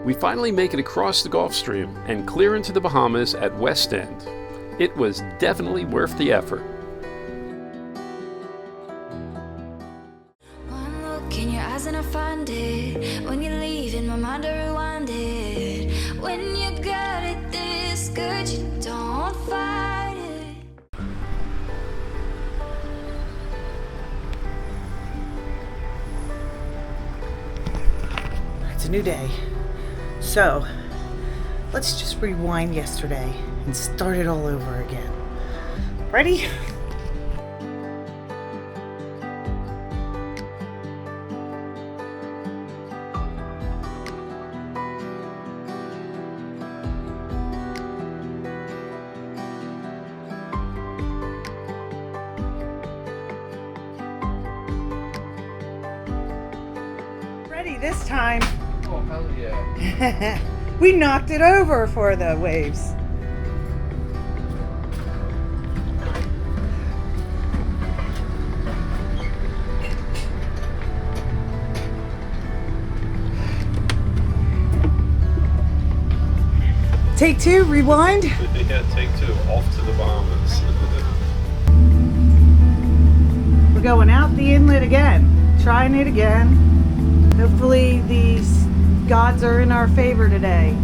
We finally make it across the Gulf Stream and clear into the Bahamas at West End. It was definitely worth the effort. One look in your eyes and I find it. When you leave in my mind I rewind it. When you got it this good, you don't fight it. It's a new day. So, let's just rewind yesterday and start it all over again. Ready? Ready this time. Oh, hell yeah. We knocked it over for the waves. Take two, rewind. Yeah, take two. Off to the Bahamas. We're going out the inlet again. Trying it again. Hopefully these gods are in our favor today.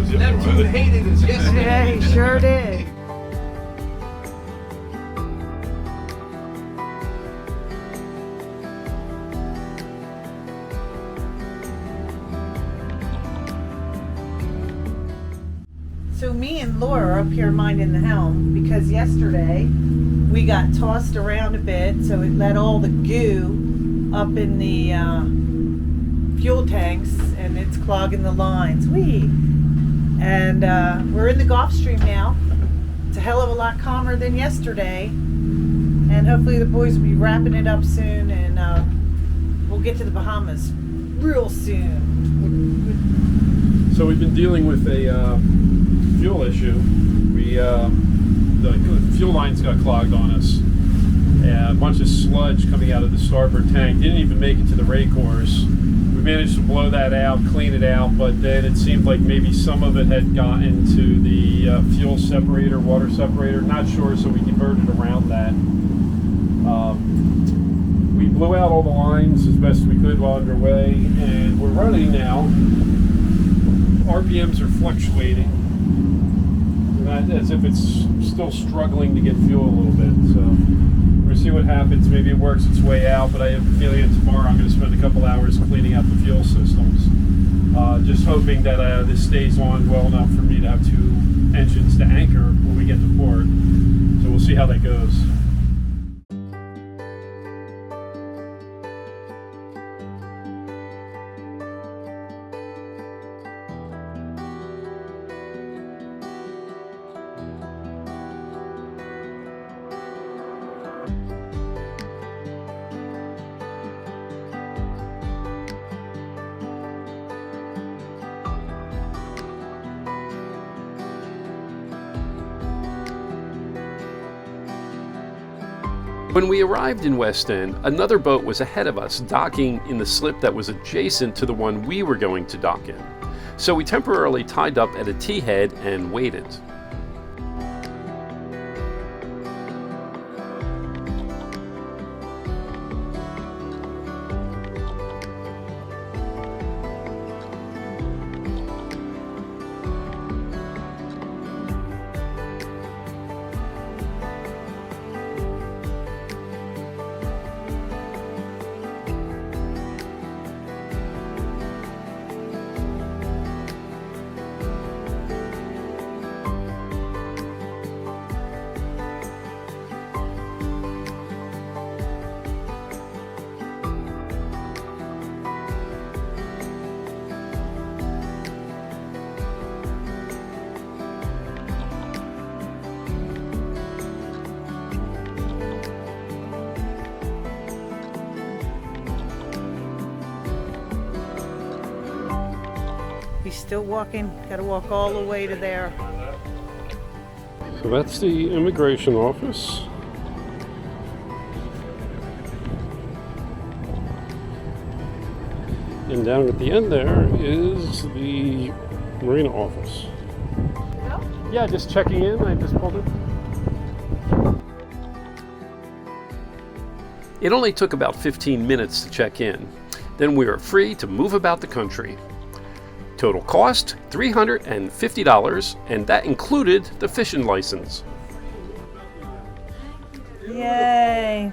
Neptune hated us yesterday. Yeah, he sure did. So me and Laura are up here minding the helm because yesterday we got tossed around a bit, so it let all the goo up in the fuel tanks and it's clogging the lines. And we're in the Gulf Stream now. It's a hell of a lot calmer than yesterday, and hopefully the boys will be wrapping it up soon, and we'll get to the Bahamas real soon. So we've been dealing with a fuel issue. The fuel lines got clogged on us, and a bunch of sludge coming out of the starboard tank. Didn't even make it to the ray cores. We managed to blow that out, clean it out, but then it seemed like maybe some of it had gotten into the fuel separator, water separator. Not sure, so we converted around that. We blew out all the lines as best we could while underway, and we're running now. RPMs are fluctuating, as if it's still struggling to get fuel a little bit. So we're gonna see what happens. Maybe it works its way out, but I have a feeling that tomorrow I'm going to spend a couple hours cleaning out the fuel systems. Just hoping that this stays on well enough for me to have two engines to anchor when we get to port. So we'll see how that goes. When we arrived in West End, another boat was ahead of us, docking in the slip that was adjacent to the one we were going to dock in. So we temporarily tied up at a T-head and waited. He's still walking. Got to walk all the way to there. So that's the immigration office. And down at the end there is the marina office. Yeah, just checking in. I just pulled it. It only took about 15 minutes to check in. Then we were free to move about the country. Total cost, $350, and that included the fishing license. Yay.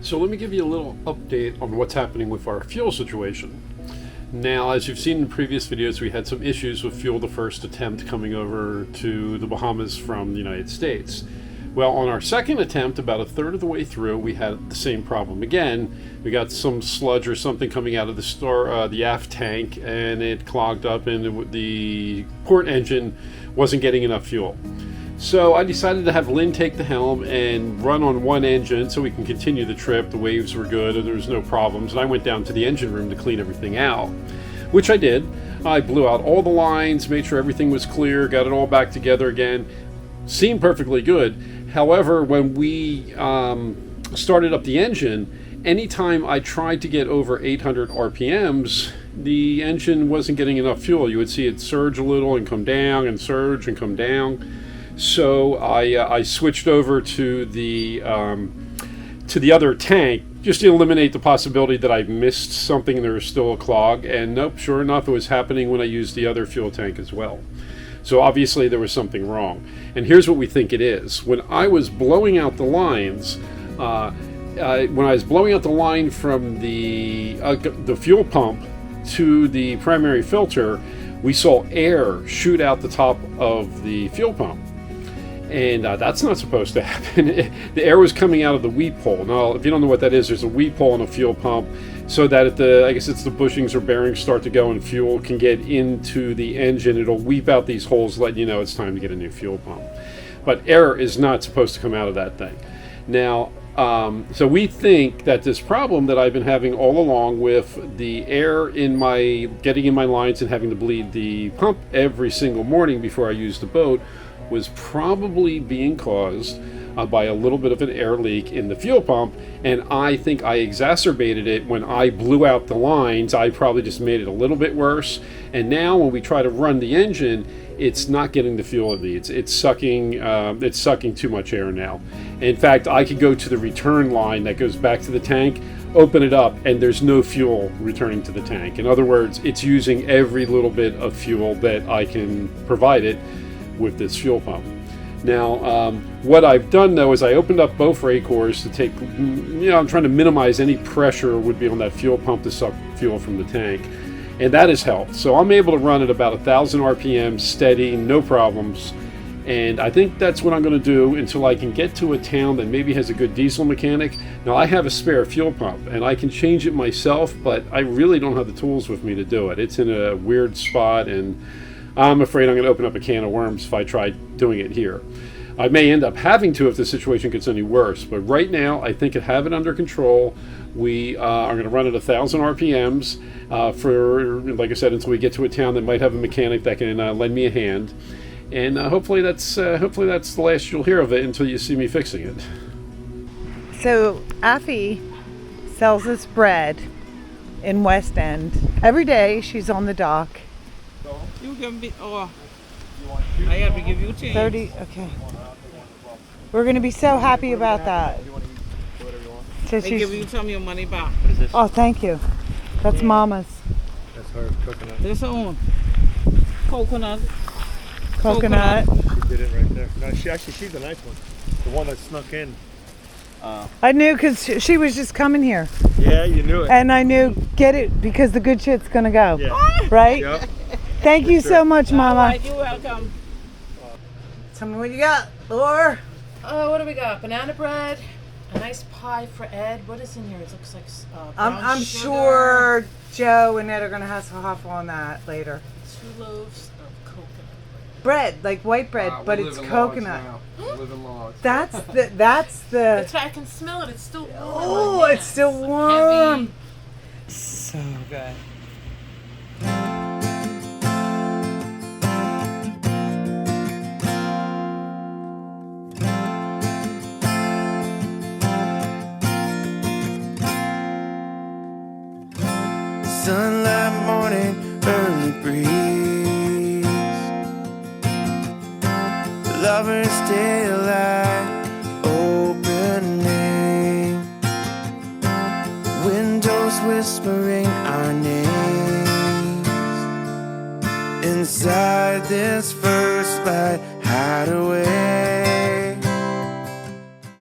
So let me give you a little update on what's happening with our fuel situation. Now, as you've seen in previous videos, we had some issues with fuel the first attempt coming over to the Bahamas from the United States. Well, on our second attempt, about a third of the way through, we had the same problem again. We got some sludge or something coming out of the aft tank, and it clogged up, and the port engine wasn't getting enough fuel. So I decided to have Lynn take the helm and run on one engine so we can continue the trip. The waves were good and there was no problems. And I went down to the engine room to clean everything out, which I did. I blew out all the lines, made sure everything was clear, got it all back together again. Seemed perfectly good. However, when we started up the engine, anytime I tried to get over 800 RPMs, the engine wasn't getting enough fuel. You would see it surge a little and come down and surge and come down. So I switched over to the other tank just to eliminate the possibility that I missed something and there was still a clog. And nope, sure enough, it was happening when I used the other fuel tank as well. So obviously there was something wrong. And here's what we think it is. When I was blowing out the lines, when I was blowing out the line from the fuel pump to the primary filter, we saw air shoot out the top of the fuel pump. And that's not supposed to happen. The air was coming out of the weep hole. Now, if you don't know what that is, there's a weep hole in a fuel pump so that if I guess it's the bushings or bearings start to go and fuel can get into the engine, it'll weep out these holes, letting you know it's time to get a new fuel pump. But air is not supposed to come out of that thing. Now, so we think that this problem that I've been having all along with the air getting in my lines and having to bleed the pump every single morning before I use the boat was probably being caused by a little bit of an air leak in the fuel pump, and I think I exacerbated it when I blew out the lines. I probably just made it a little bit worse, and now when we try to run the engine, it's not getting the fuel it needs. It's sucking too much air now. In fact, I could go to the return line that goes back to the tank, open it up, and there's no fuel returning to the tank. In other words, it's using every little bit of fuel that I can provide it with this fuel pump. Now, what I've done though is I opened up both ray cores to take, I'm trying to minimize any pressure would be on that fuel pump to suck fuel from the tank, and that has helped. So I'm able to run at about 1,000 RPM steady, no problems, and I think that's what I'm going to do until I can get to a town that maybe has a good diesel mechanic. Now, I have a spare fuel pump and I can change it myself, but I really don't have the tools with me to do it. It's in a weird spot, and I'm afraid I'm going to open up a can of worms if I try doing it here. I may end up having to if the situation gets any worse, but right now I think I have it under control. We are going to run at 1,000 RPMs for, like I said, until we get to a town that might have a mechanic that can lend me a hand. And hopefully that's the last you'll hear of it until you see me fixing it. So Affy sells us bread in West End. Every day she's on the dock. You can be, I have to give you 10. 30, okay. We're going to be so happy about that. So They give you some of your money back. Oh, thank you. That's Mama's. That's her coconut. This one. Coconut. Coconut. She did it right there. No, she's the nice one. The one that snuck in. I knew because she was just coming here. Yeah, you knew it. And I knew, get it, because the good shit's going to go. Yeah. Right? Yep. Thank you so much, Mama. All right, you're welcome. Tell me what you got, Laura. What do we got? Banana bread, a nice pie for Ed. What is in here? It looks like brown I'm sugar, sure Joe and Ed are gonna have to hop on that later. 2 loaves of coconut Bread, like white bread, but it's coconut. Living logs. That's the. That's the. That's right. I can smell it. It's still warm. Oh, Yeah. it's still warm. Heavy. So good. Sunlight morning, early breeze. Lovers daylight opening. Windows whispering our names. Inside this